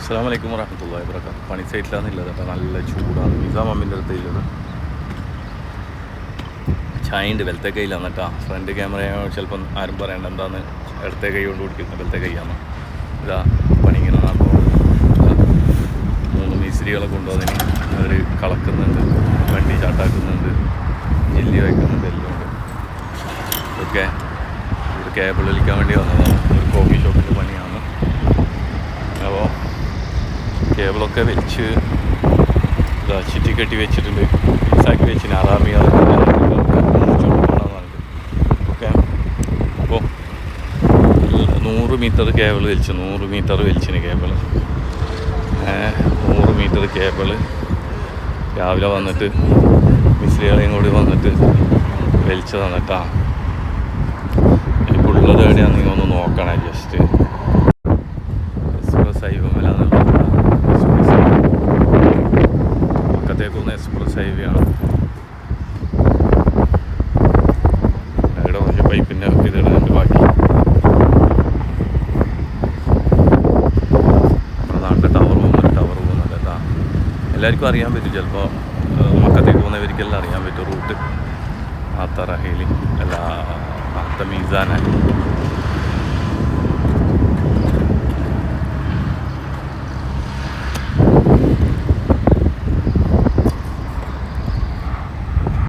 അസ്സലാമു അലൈക്കും വറഹ്മത്തുള്ളാഹി വബറകാതുഹു. പണി സൈറ്റിലാണെന്നുള്ളത് അപ്പോൾ നല്ല ചൂടാണ്. നിസാം അമ്മിൻ്റെ അടുത്ത് ഉള്ളത് ചായ ഉണ്ട് വലത്തെ കയ്യിലാണ് കേട്ടോ. ഫ്രണ്ട് ക്യാമറ ചിലപ്പം ആരും പറയേണ്ട എന്താന്ന് ഇടത്തെ കൈ കൊണ്ട് പിടിക്കുന്നത് വലത്തെ കൈയാണ്. ഇതാ പണി ഇങ്ങനെ നടന്നു. 3 മിസ്ത്രികളെ കൊണ്ടുവന്നതിന് അവർ കളക്കുന്നുണ്ട്, വണ്ടി ചാട്ടാക്കുന്നുണ്ട്, ജെല്ലി വയ്ക്കുന്നുണ്ട്, എല്ലാം ഉണ്ട്. ഓക്കെ, ഇവിടെ കേബിൾ വലിക്കാൻ വേണ്ടി വന്നതാണ്. ഒരു കോഫി ഷോപ്പിൻ്റെ പണിയാണ്. അപ്പോൾ കേബിളൊക്കെ വെച്ച് ഇതാ ചുറ്റി കെട്ടി വെച്ചിട്ടുണ്ട്, പീസാക്കി വെച്ചിന്. ആറാമി അതൊക്കെ ഓക്കെ. അപ്പോൾ 100 മീറ്റർ കേബിൾ വലിച്ചു, 100 മീറ്റർ വലിച്ചിന് കേബിൾ. 100 മീറ്റർ കേബിൾ രാവിലെ വന്നിട്ട് മിസ്ത്രികളെയും കൂടി വന്നിട്ട് വലിച്ചു തന്നിട്ടാ. ഇപ്പോൾ ഉള്ളത് എവിടെയാണെന്ന് നിങ്ങൾ ഒന്ന് നോക്കണേ. ജസ്റ്റ് എക്സ്പ്രസ് ഹൈവേ പക്കത്തേക്കൊന്ന് എക്സ്പ്രസ് ഹൈവേ ആണ്. ഇവിടെ കുറച്ച് പൈപ്പിൻ്റെ ഇതിടുന്നുണ്ട്. ബാക്കി നമ്മുടെ നാട്ടിൽ ടവർ പോകുന്നുണ്ട് കേട്ടോ. എല്ലാവർക്കും അറിയാൻ പറ്റും, ചിലപ്പോൾ മക്കത്തേക്ക് പോകുന്നവർക്കെല്ലാം അറിയാൻ പറ്റും റൂട്ട്. ആത്ത റഹേലി അല്ല ആത്ത മീസാന